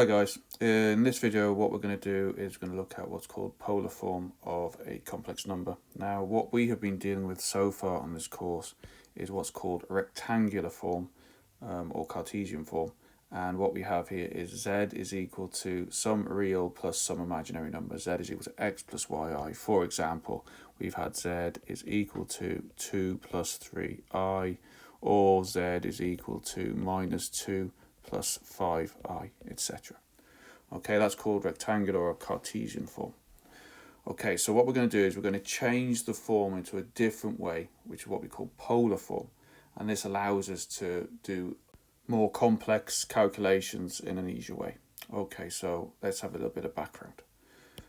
Hi guys, in this video what we're going to do is we're going to look at what's called polar form of a complex number. Now what we have been dealing with so far on this course is what's called rectangular form or Cartesian form, and what we have here is z is equal to some real plus some imaginary number. Z is equal to x plus yi. For example, we've had z is equal to 2 plus 3i, or z is equal to minus 2 plus 5i, etc. Okay, that's called rectangular or Cartesian form. Okay, so what we're going to do is we're going to change the form into a different way, which is what we call polar form. And this allows us to do more complex calculations in an easier way. Okay, so let's have a little bit of background.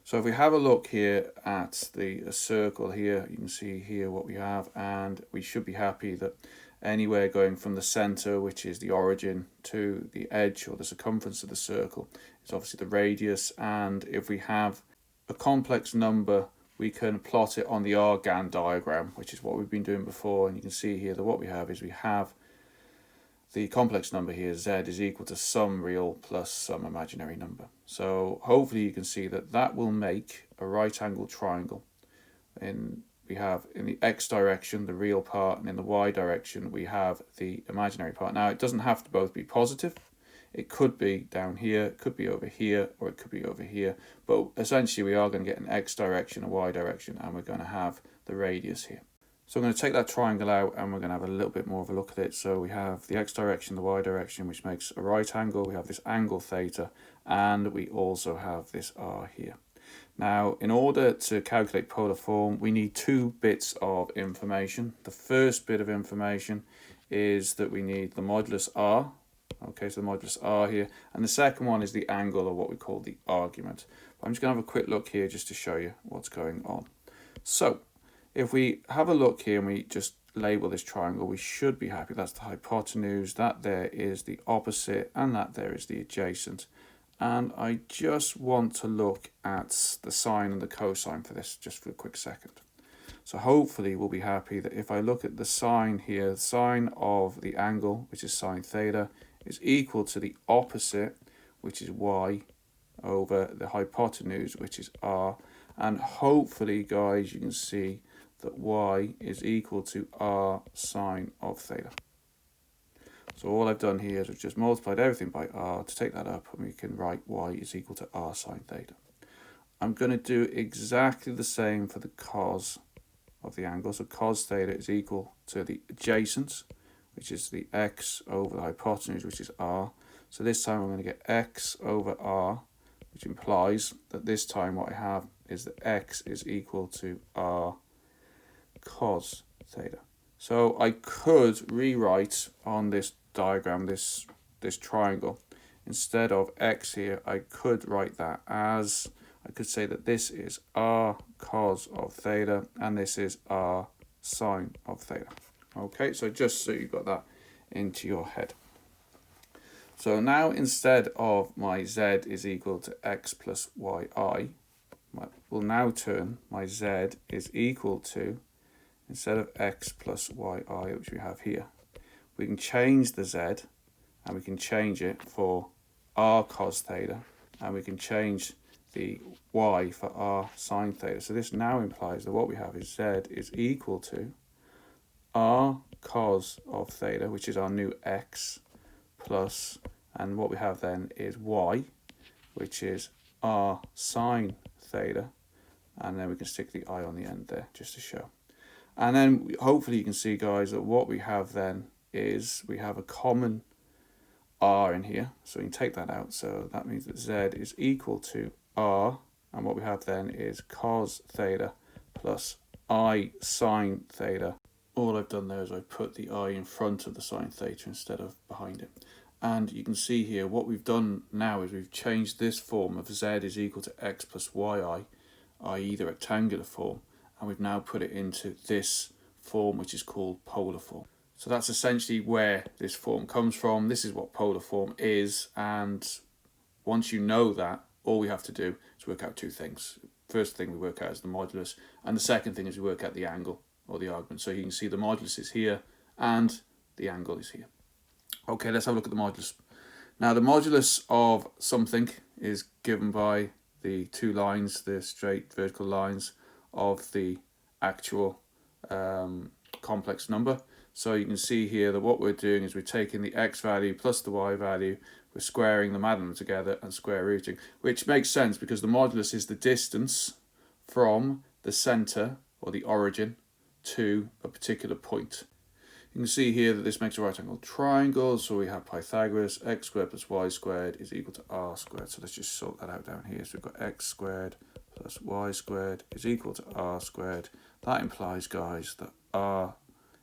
So if we have a look here at the circle here, you can see here what we have, and we should be happy that anywhere going from the center, which is the origin, to the edge or the circumference of the circle is obviously the radius. And if we have a complex number, we can plot it on the Argon diagram, which is what we've been doing before. And you can see here that what we have is we have the complex number here, z, is equal to some real plus some imaginary number. So hopefully you can see that that will make a right-angled triangle. We have in the x direction the real part, and in the y direction we have the imaginary part. Now it doesn't have to both be positive. It could be down here, it could be over here, or it could be over here. But essentially we are going to get an x direction, a y direction, and we're going to have the radius here. So I'm going to take that triangle out and we're going to have a little bit more of a look at it. So we have the x direction, the y direction, which makes a right angle. We have this angle theta, and we also have this r here. Now, in order to calculate polar form, we need two bits of information. The first bit of information is that we need the modulus r. Okay, so the modulus r here. And the second one is the angle, or what we call the argument. I'm just going to have a quick look here just to show you what's going on. So, if we have a look here and we just label this triangle, we should be happy. That's the hypotenuse, that there is the opposite, and that there is the adjacent. And I just want to look at the sine and the cosine for this just for a quick second. So hopefully we'll be happy that if I look at the sine here, the sine of the angle, which is sine theta, is equal to the opposite, which is y, over the hypotenuse, which is r. And hopefully, guys, you can see that y is equal to r sine of theta. So all I've done here is I've just multiplied everything by r to take that up, and we can write y is equal to r sine theta. I'm going to do exactly the same for the cos of the angle. So cos theta is equal to the adjacent, which is the x over the hypotenuse, which is r. So this time I'm going to get x over r, which implies that this time what I have is that x is equal to r cos theta. So I could rewrite on this diagram, this triangle, instead of x here, I could write that as, I could say that this is r cos of theta and this is r sine of theta. Okay, so just so you've got that into your head. So now instead of my z is equal to x plus yi, we'll now turn my z is equal to, instead of x plus yi, which we have here, we can change the z and we can change it for r cos theta, and we can change the y for r sine theta. So this now implies that what we have is z is equal to r cos of theta, which is our new x, plus, and what we have then is y, which is r sine theta, and then we can stick the I on the end there just to show. And then hopefully you can see, guys, that what we have then is we have a common r in here, so we can take that out. So that means that z is equal to r, and what we have then is cos theta plus I sine theta. All I've done there is I've put the I in front of the sine theta instead of behind it. And you can see here what we've done now is we've changed this form of z is equal to x plus yi, i.e. the rectangular form, and we've now put it into this form, which is called polar form. So that's essentially where this form comes from. This is what polar form is, and once you know that, all we have to do is work out two things. First thing we work out is the modulus, and the second thing is we work out the angle or the argument. So you can see the modulus is here and the angle is here. Okay, let's have a look at the modulus. Now the modulus of something is given by the two lines, the straight vertical lines of the actual complex number. So you can see here that what we're doing is we're taking the x value plus the y value, we're squaring them, adding them together and square rooting, which makes sense because the modulus is the distance from the centre or the origin to a particular point. You can see here that this makes a right angle triangle, so we have Pythagoras, x squared plus y squared is equal to r squared. So let's just sort that out down here. So we've got x squared plus y squared is equal to r squared. That implies, guys, that r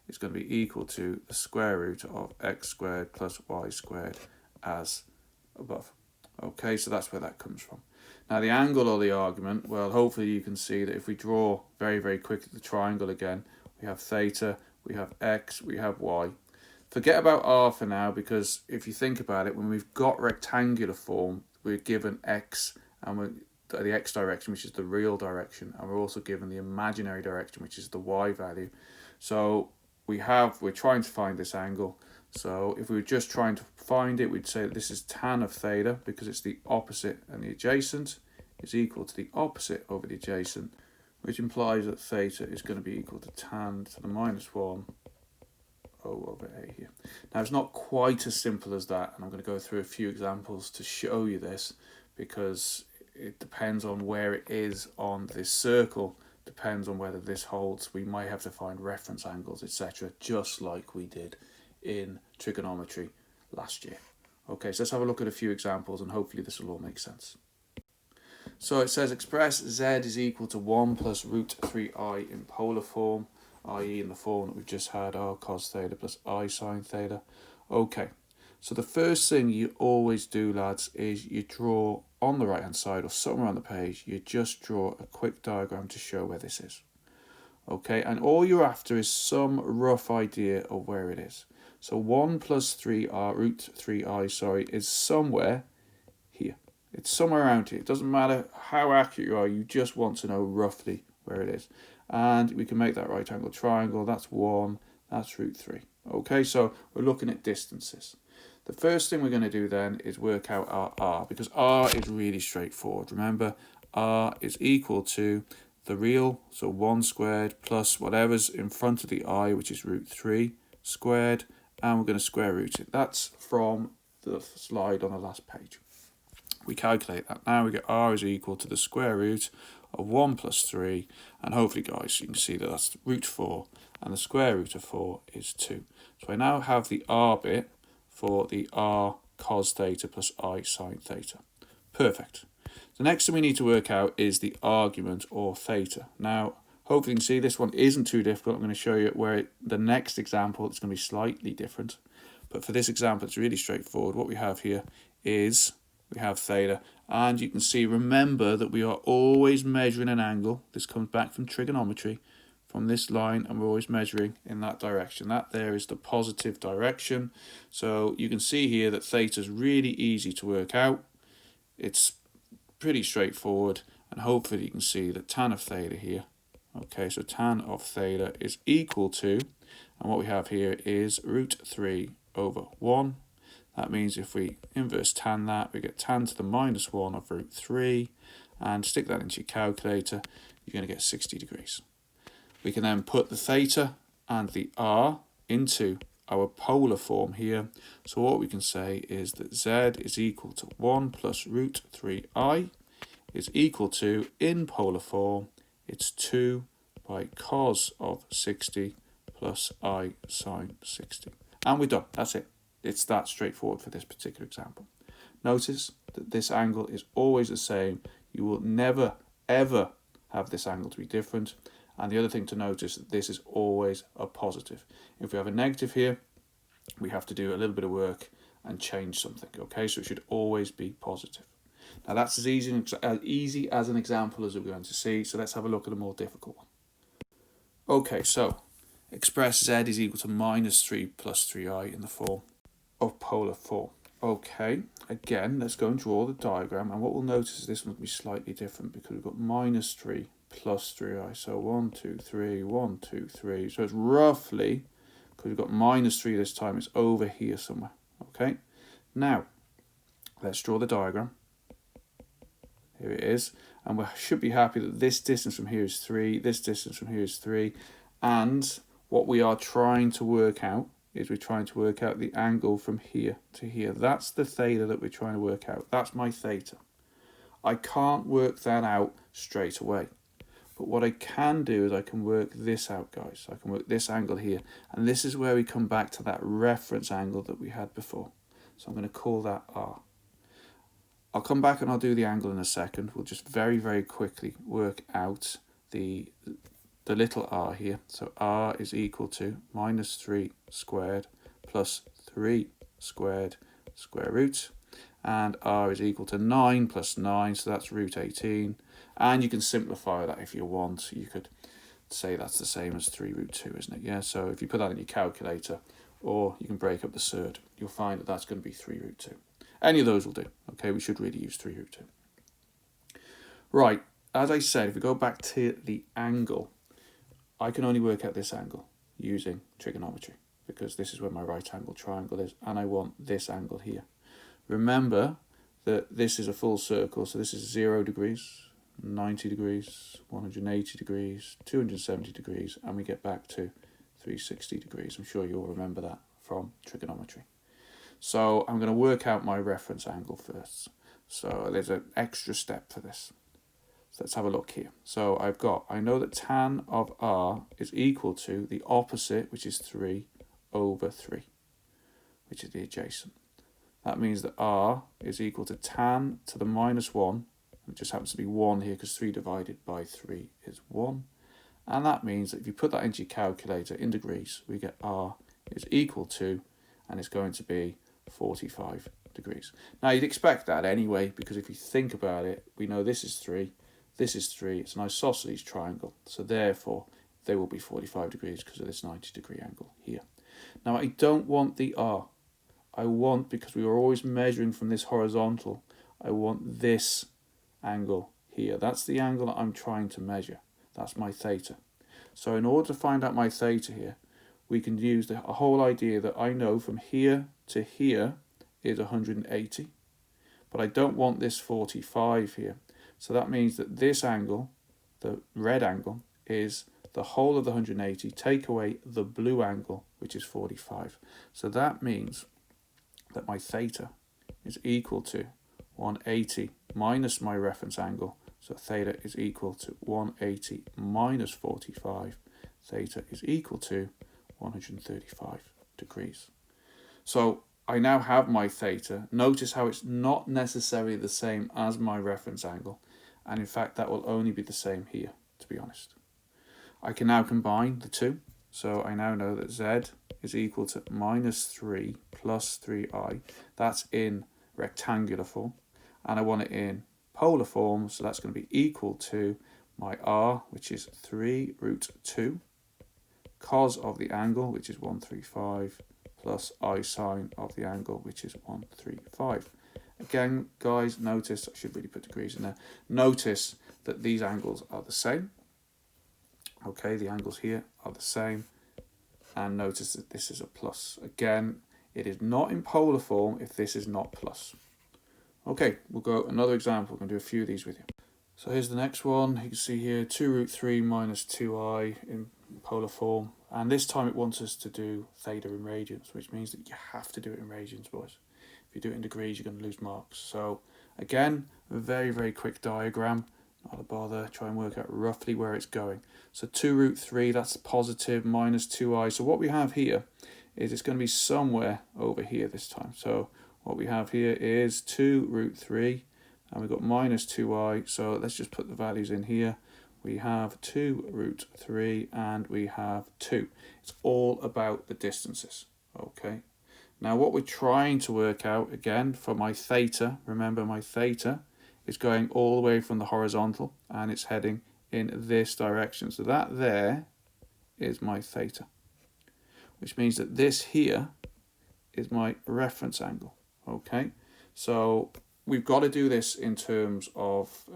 is going to be equal to the square root of x squared plus y squared as above. Okay, so that's where that comes from. Now the angle or the argument, well, hopefully you can see that if we draw very, very quickly the triangle again, we have theta, we have x, we have y. Forget about r for now, because if you think about it, when we've got rectangular form, we're given x and the x direction, which is the real direction, and we're also given the imaginary direction, which is the y value. So we're trying to find this angle. So if we were just trying to find it, we'd say that this is tan of theta, because it's the opposite and the adjacent is equal to the opposite over the adjacent, which implies that theta is going to be equal to tan to the minus 1 over a here. Now it's not quite as simple as that, and I'm going to go through a few examples to show you this, because it depends on where it is on this circle, depends on whether this holds. We might have to find reference angles, etc., just like we did in trigonometry last year. Okay, so let's have a look at a few examples, and hopefully this will all make sense. So it says express z is equal to 1 plus root 3i in polar form, i.e. in the form that we've just had, r cos theta plus I sin theta. Okay, so the first thing you always do, lads, is you draw on the right hand side or somewhere on the page, you just draw a quick diagram to show where this is. Okay, and all you're after is some rough idea of where it is. So 1 plus 3r, root 3i, sorry, is somewhere here. It's somewhere around here. It doesn't matter how accurate you are, you just want to know roughly where it is. And we can make that right angle triangle. That's 1, that's root 3. Okay, so we're looking at distances. The first thing we're going to do then is work out our r, because r is really straightforward. Remember, r is equal to the real, so 1 squared plus whatever's in front of the I, which is root 3 squared, and we're going to square root it. That's from the slide on the last page. We calculate that. Now we get r is equal to the square root of 1 plus 3, and hopefully, guys, you can see that that's root 4, and the square root of 4 is 2. So I now have the r bit for the r cos theta plus I sin theta. Perfect. The next thing we need to work out is the argument, or theta. Now, hopefully you can see this one isn't too difficult. I'm going to show you where the next example it's going to be slightly different. But for this example, it's really straightforward. What we have here is we have theta. And you can see, remember that we are always measuring an angle. This comes back from trigonometry, from this line, and we're always measuring in that direction. That there is the positive direction. So you can see here that theta is really easy to work out. It's pretty straightforward, and hopefully you can see that tan of theta here. Okay, so tan of theta is equal to, and what we have here is root 3 over 1. That means if we inverse tan that, we get tan to the minus 1 of root 3, and stick that into your calculator, you're going to get 60 degrees. We can then put the theta and the r into our polar form here. So what we can say is that z is equal to 1 plus root 3i is equal to, in polar form, it's 2 by cos of 60 plus I sin 60. And we're done. That's it. It's that straightforward for this particular example. Notice that this angle is always the same. You will never, ever have this angle to be different. And the other thing to notice, that this is always a positive. If we have a negative here, we have to do a little bit of work and change something. Okay, so it should always be positive. Now that's as easy as an example as we're going to see. So let's have a look at a more difficult one. Okay, so express z is equal to minus 3 plus 3i in the form of polar form. Okay, again, let's go and draw the diagram. And what we'll notice is this one will be slightly different, because we've got minus 3 plus 3i. So 1, 2, 3, 1, 2, 3. So it's roughly, because we've got minus 3 this time, it's over here somewhere. Okay, now Let's draw the diagram. Here it is. And we should be happy that this distance from here is 3, this distance from here is 3. And what we are trying to work out is we're trying to work out the angle from here to here. That's the theta that we're trying to work out. That's my theta. I can't work that out straight away. But what I can do is I can work this out, guys. I can work this angle here. And this is where we come back to that reference angle that we had before. So I'm going to call that R. I'll come back and I'll do the angle in a second. We'll just very, very quickly work out the little r here. So r is equal to minus 3 squared plus 3 squared square root. And r is equal to 9 plus 9, so that's root 18. And you can simplify that if you want. You could say that's the same as 3 root 2, isn't it? Yeah, so if you put that in your calculator, or you can break up the surd, you'll find that that's going to be 3 root 2. Any of those will do. Okay, we should really use 3 root 2. Right, as I said, if we go back to the angle, I can only work out this angle using trigonometry, because this is where my right angle triangle is, and I want this angle here. Remember that this is a full circle, so this is 0 degrees, 90 degrees, 180 degrees, 270 degrees, and we get back to 360 degrees. I'm sure you'll remember that from trigonometry. So I'm going to work out my reference angle first. So there's an extra step for this. So let's have a look here. So I know that tan of r is equal to the opposite, which is 3 over 3, which is the adjacent. That means that r is equal to tan to the minus 1. It just happens to be 1 here because 3 divided by 3 is 1. And that means that if you put that into your calculator in degrees, we get r is equal to, and it's going to be 45 degrees. Now you'd expect that anyway, because if you think about it, we know this is 3, this is 3, it's an isosceles triangle, so therefore they will be 45 degrees because of this 90-degree angle here. Now I don't want the r. I want, because we were always measuring from this horizontal, I want this angle here. That's the angle that I'm trying to measure. That's my theta. So in order to find out my theta here, we can use the whole idea that I know from here to here is 180, but I don't want this 45 here. So that means that this angle, the red angle, is the whole of the 180, take away the blue angle, which is 45. So that means that my theta is equal to 180 minus my reference angle. So theta is equal to 180 minus 45. Theta is equal to 135 degrees. So I now have my theta. Notice how it's not necessarily the same as my reference angle. And in fact, that will only be the same here, to be honest. I can now combine the two. So I now know that z is equal to minus 3 plus 3i. That's in rectangular form. And I want it in polar form. So that's going to be equal to my r, which is 3 root 2, cos of the angle, which is 135, plus I sine of the angle, which is 135. Again, guys, notice, I should really put degrees in there. Notice that these angles are the same. Okay, the angles here are the same. And notice that this is a plus. Again, it is not in polar form if this is not plus. Okay, we'll go another example. We're going to do a few of these with you. So here's the next one. You can see here 2 root 3 minus 2i in polar form. And this time it wants us to do theta in radians, which means that you have to do it in radians, boys. If you do it in degrees, you're going to lose marks. So again, a very, very quick diagram. Not a bother. Try and work out roughly where it's going. So 2 root 3, that's positive, minus 2i. So what we have here is it's going to be somewhere over here this time. So what we have here is 2 root 3, and we've got minus 2i. So let's just put the values in here. We have 2 root 3, and we have 2. It's all about the distances. Okay. Now what we're trying to work out, again, for my theta, remember my theta is going all the way from the horizontal, and it's heading in this direction. So that there is my theta, which means that this here is my reference angle. Okay, so we've got to do this in terms of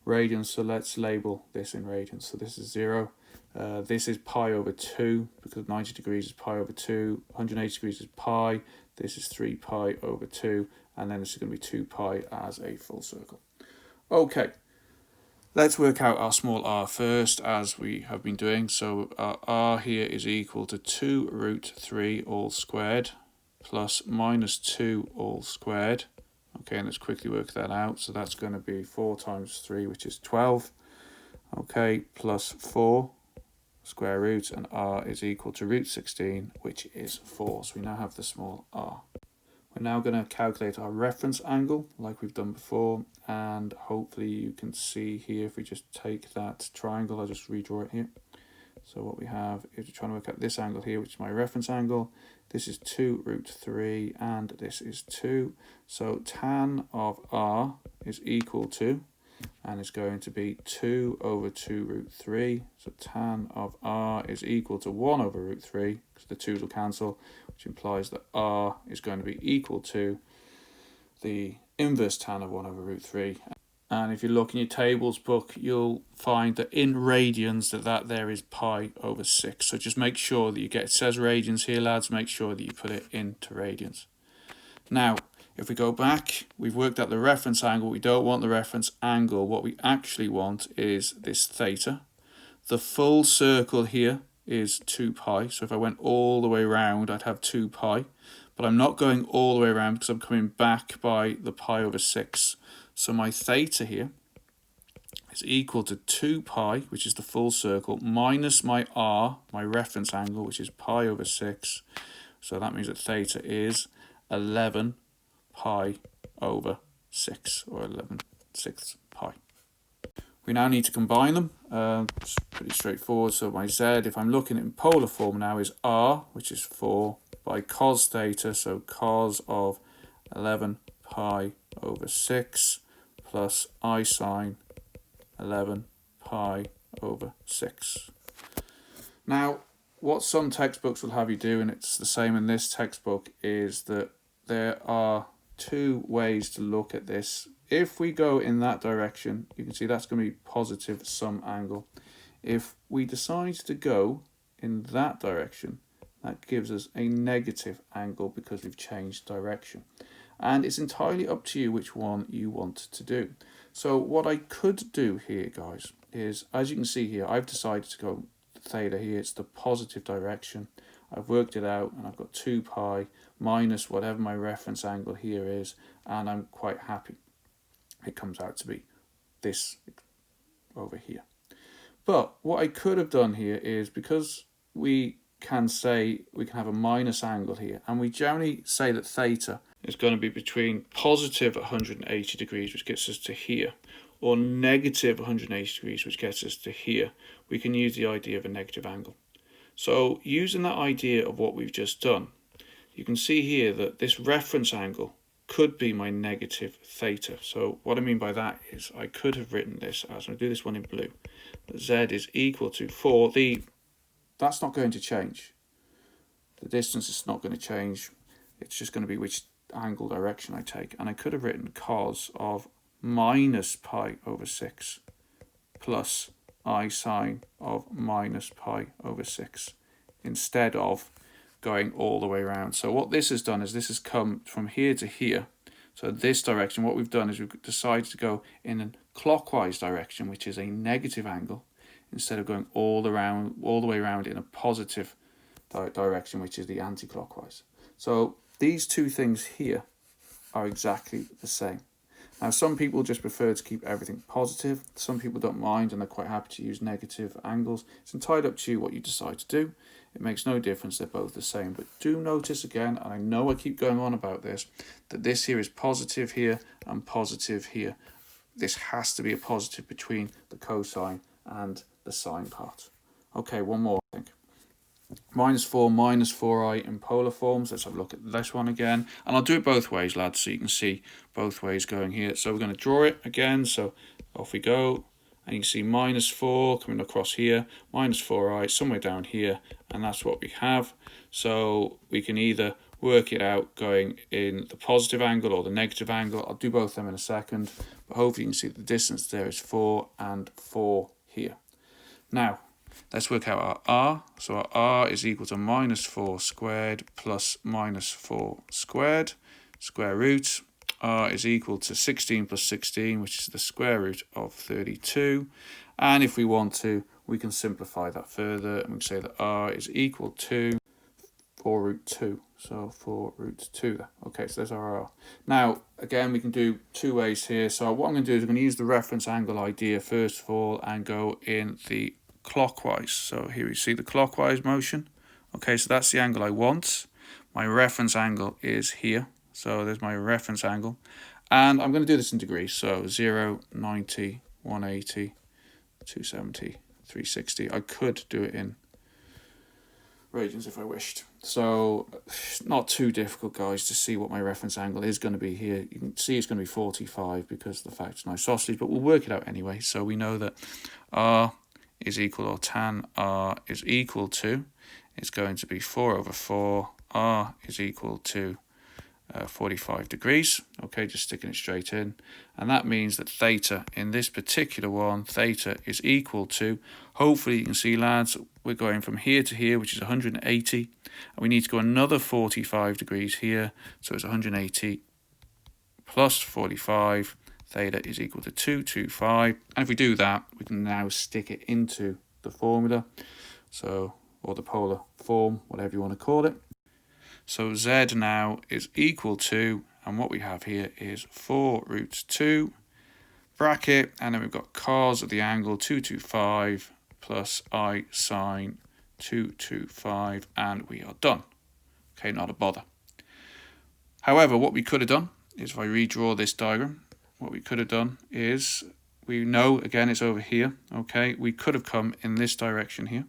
radians, so let's label this in radians. So this is 0. This is pi over 2, because 90 degrees is pi over 2. 180 degrees is pi. This is 3 pi over 2. and then this is going to be 2 pi as a full circle. Okay, let's work out our small r first, as we have been doing. So our r here is equal to 2 root 3 all squared plus minus 2 all squared. Okay, and let's quickly work that out. So that's going to be 4 times 3, which is 12. Okay, plus 4 square root, and r is equal to root 16, which is 4. So we now have the small r. We're now going to calculate our reference angle like we've done before, and hopefully you can see here, if we just take that triangle, I'll just redraw it here. So what we have is we're trying to work out this angle here, which is my reference angle. This is 2 root 3 and this is 2. So tan of r is equal to, and it's going to be 2 over 2 root 3. So tan of r is equal to 1 over root 3, because the 2's will cancel, which implies that r is going to be equal to the inverse tan of 1 over root 3. And if you look in your tables book, you'll find that in radians that there is pi over 6. So just make sure that you get, it says radians here, lads, make sure that you put it into radians. Now, if we go back, we've worked out the reference angle. We don't want the reference angle. What we actually want is this theta. The full circle here is 2 pi. So if I went all the way around, I'd have 2 pi. But I'm not going all the way around because I'm coming back by the pi over 6. So my theta here is equal to 2 pi, which is the full circle, minus my r, my reference angle, which is pi over 6. So that means that theta is 11 pi over 6, or 11/6 pi. We now need to combine them. It's pretty straightforward. So my z, if I'm looking in polar form now, is r, which is 4, by cos theta, so cos of 11 pi over 6 plus I sine 11 pi over 6. Now, what some textbooks will have you do, and it's the same in this textbook, is that there are 2 ways to look at this. If we go in that direction, you can see that's going to be positive some angle. If we decide to go in that direction, that gives us a negative angle because we've changed direction. And it's entirely up to you which one you want to do. So what I could do here, guys, is, as you can see here, I've decided to go theta here. It's the positive direction. I've worked it out, and I've got 2 pi minus whatever my reference angle here is, and I'm quite happy. It comes out to be this over here. But what I could have done here is, because we can say we can have a minus angle here, and we generally say that theta is going to be between positive 180 degrees, which gets us to here, or negative 180 degrees, which gets us to here, we can use the idea of a negative angle. So using that idea of what we've just done, you can see here that this reference angle could be my negative theta. So what I mean by that is I could have written this as, I'm going to do this one in blue, that z is equal to, for the, that's not going to change. The distance is not going to change. It's just going to be which angle direction I take. And I could have written cos of minus pi over 6 plus I sine of minus pi over 6 instead of going all the way around. So what this has done is this has come from here to here. So this direction, what we've done is we've decided to go in a clockwise direction, which is a negative angle, instead of going all the way around in a positive direction, which is the anti-clockwise. So these 2 things here are exactly the same. Now, some people just prefer to keep everything positive. Some people don't mind and they're quite happy to use negative angles. It's entirely up to you what you decide to do. It makes no difference, they're both the same. But do notice again, and I know I keep going on about this, that this here is positive here and positive here. This has to be a positive between the cosine and the sine part. Okay, one more, I think. -4, -4i in polar forms. Let's have a look at this one again. And I'll do it both ways, lads, so you can see both ways going here. So we're going to draw it again. So off we go. And you can see -4 coming across here, -4i somewhere down here. And that's what we have. So we can either work it out going in the positive angle or the negative angle. I'll do both of them in a second. But hopefully you can see the distance there is 4 and 4 here. Now, let's work out our r. So our r is equal to -4 squared plus -4 squared, square root. r is equal to 16 plus 16, which is the square root of 32. And if we want to, we can simplify that further, and we can say that r is equal to 4 root 2. So 4 root 2 there. Okay, so there's our r. Now, again, we can do two ways here. So what I'm going to do is I'm going to use the reference angle idea first of all and go in the clockwise. So here we see the clockwise motion. Okay, so that's the angle I want. My reference angle is here. So there's my reference angle. And I'm going to do this in degrees. So 0, 90, 180, 270, 360. I could do it in radians if I wished. So it's not too difficult, guys, to see what my reference angle is going to be here. You can see it's going to be 45 because of the fact it's an isosceles, but we'll work it out anyway. So we know that r is equal, or tan r is equal to, it's going to be 4 over 4. R is equal to 45 degrees. Okay, just sticking it straight in. And that means that theta in this particular one, theta is equal to, hopefully you can see, lads, we're going from here to here, which is 180. And we need to go another 45 degrees here. So it's 180 plus 45. Theta is equal to 225. And if we do that, we can now stick it into the formula. So, or the polar form, whatever you want to call it. So z now is equal to, and what we have here is 4 root 2 bracket, and then we've got cos of the angle 225 plus I sine 225, and we are done. Okay, not a bother. However, what we could have done is, if I redraw this diagram, what we could have done is, we know, again, it's over here. Okay, we could have come in this direction here.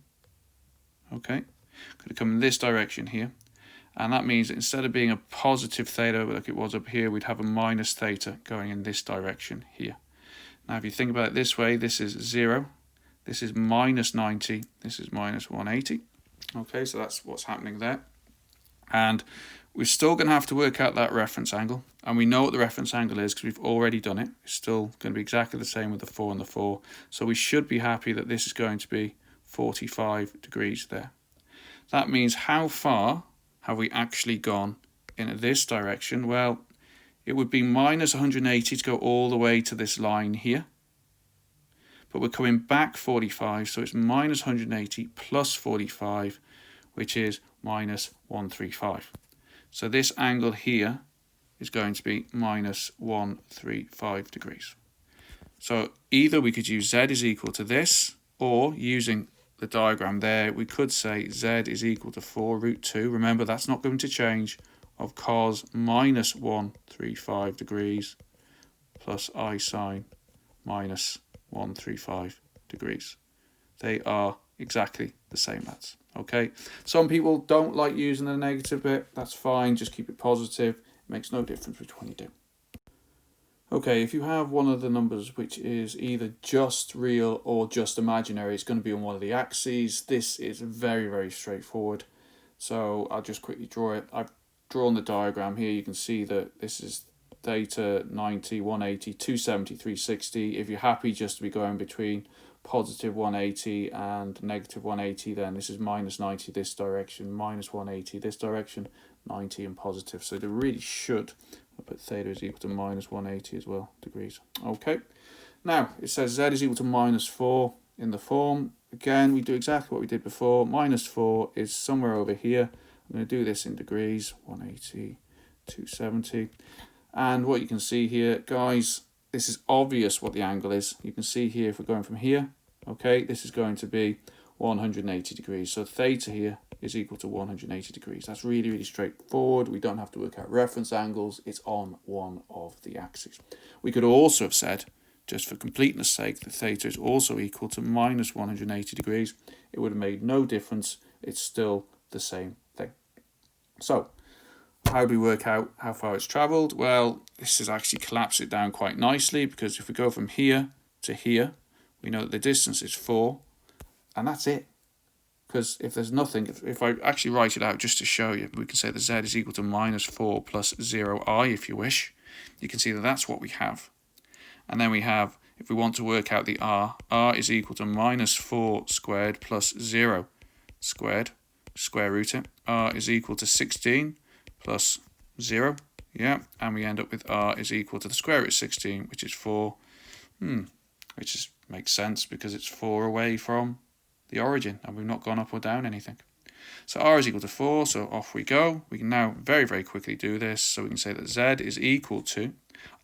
Okay, could have come in this direction here. And that means that instead of being a positive theta like it was up here, we'd have a minus theta going in this direction here. Now, if you think about it this way, this is 0, this is minus 90, this is minus 180. Okay, so that's what's happening there. And we're still going to have to work out that reference angle. And we know what the reference angle is because we've already done it. It's still going to be exactly the same with the 4 and the 4. So we should be happy that this is going to be 45 degrees there. That means how far have we actually gone in this direction? Well, it would be minus 180 to go all the way to this line here. But we're coming back 45, so it's minus 180 plus 45, which is minus 135. So this angle here is going to be minus 135 degrees. So either we could use z is equal to this, or using the diagram there, we could say z is equal to 4 root 2. Remember, that's not going to change, of cos minus 135 degrees plus I sine minus 135 degrees. They are exactly the same, lads. Okay, some people don't like using the negative bit. That's fine, just keep it positive. It makes no difference which one you do. Okay, if you have one of the numbers which is either just real or just imaginary, it's going to be on one of the axes. This is very, very straightforward. So I'll just quickly draw it. I've drawn the diagram here. You can see that this is theta 90, 180, 270, 360. If you're happy just to be going between positive 180 and negative 180, then this is minus 90 this direction, minus 180 this direction, 90 and positive. So they really should. I'll put theta is equal to minus 180 as well, degrees. Okay, now it says z is equal to minus 4 in the form. Again, we do exactly what we did before. Minus 4 is somewhere over here. I'm going to do this in degrees, 180, 270. And what you can see here, guys, this is obvious what the angle is. You can see here, if we're going from here, okay, this is going to be 180 degrees. So theta here is equal to 180 degrees. That's really, really straightforward. We don't have to work out reference angles. It's on one of the axes. We could also have said, just for completeness sake, that theta is also equal to minus 180 degrees. It would have made no difference. It's still the same thing. So how do we work out how far it's travelled? Well, this has actually collapsed it down quite nicely, because if we go from here to here, we know that the distance is 4, and that's it. Because if there's nothing, if I actually write it out just to show you, we can say that z is equal to minus 4 plus 0i, if you wish. You can see that that's what we have. And then we have, if we want to work out the r is equal to minus 4 squared plus 0 squared, square root it. R is equal to 16 plus 0 Yeah, and we end up with r is equal to the square root of 16, which is 4. Which makes sense because it's 4 away from the origin, and we've not gone up or down anything. So r is equal to 4, so off we go. We can now very, very quickly do this. So we can say that z is equal to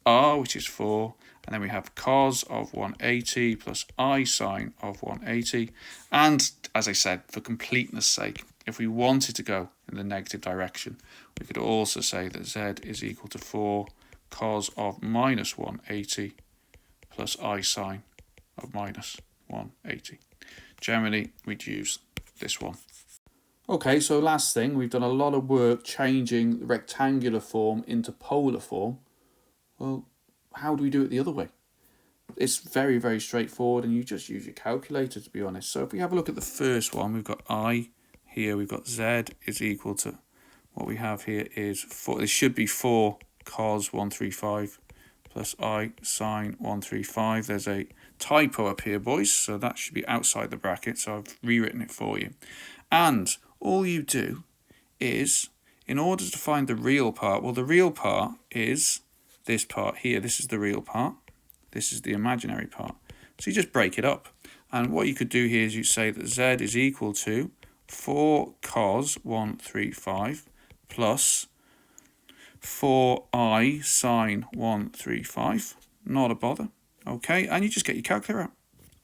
r, which is 4, and then we have cos of 180 plus I sine of 180. And as I said, for completeness sake, if we wanted to go in the negative direction, we could also say that z is equal to 4 cos of minus 180 plus I sine of minus 180. Generally, we'd use this one. Okay, so last thing, we've done a lot of work changing the rectangular form into polar form. Well, how do we do it the other way? It's very, very straightforward, and you just use your calculator, to be honest. So if we have a look at the first one, we've got I here, we've got z is equal to, what we have here is 4, this should be 4 cos 135 plus I sine 135. There's a typo up here, boys, so that should be outside the bracket, so I've rewritten it for you. And all you do is, in order to find the real part, well, the real part is this part here. This is the real part. This is the imaginary part. So you just break it up. And what you could do here is you say that z is equal to 4 cos 135 plus 4I sine 135. Not a bother. Okay, and you just get your calculator out.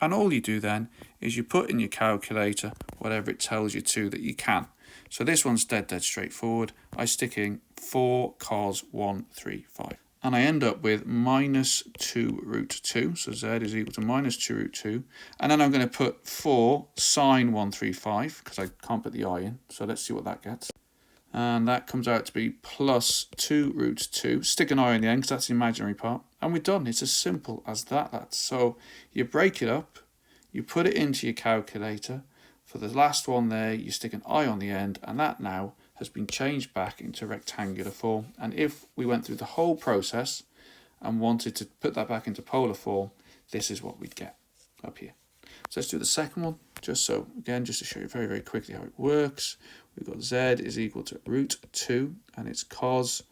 And all you do then is you put in your calculator whatever it tells you to that you can. So this one's dead straightforward. I stick in 4 cos 135. And I end up with minus 2 root 2. So z is equal to minus 2 root 2. And then I'm going to put 4 sine 135, because I can't put the I in. So let's see what that gets. And that comes out to be plus 2 root 2. Stick an I in the end, because that's the imaginary part. And we're done. It's as simple as that. So you break it up. You put it into your calculator. For the last one there, you stick an I on the end. And that now has been changed back into rectangular form. And if we went through the whole process and wanted to put that back into polar form, this is what we'd get up here. So let's do the second one, just to show you very, very quickly how it works. We've got z is equal to root 2, and it's cos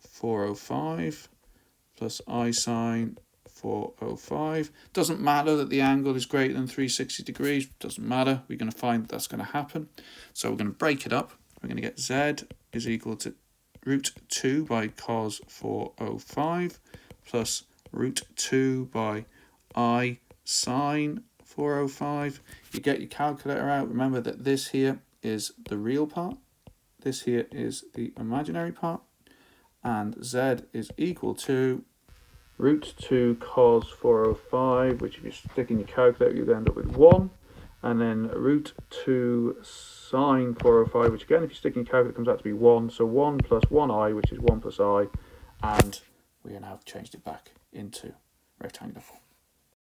405 plus I sine 405. Doesn't matter that the angle is greater than 360 degrees. Doesn't matter. We're going to find that's going to happen. So we're going to break it up. We're going to get z is equal to root 2 by cos 405 plus root 2 by I sine 405. You get your calculator out. Remember that this here is the real part. This here is the imaginary part. And z is equal to root 2 cos 405, which if you stick in your calculator, you end up with 1. And then root 2 sine 405, which again, if you stick in your calculator, comes out to be 1. So 1 plus 1i, which is 1 plus I. And we now have changed it back into rectangular form.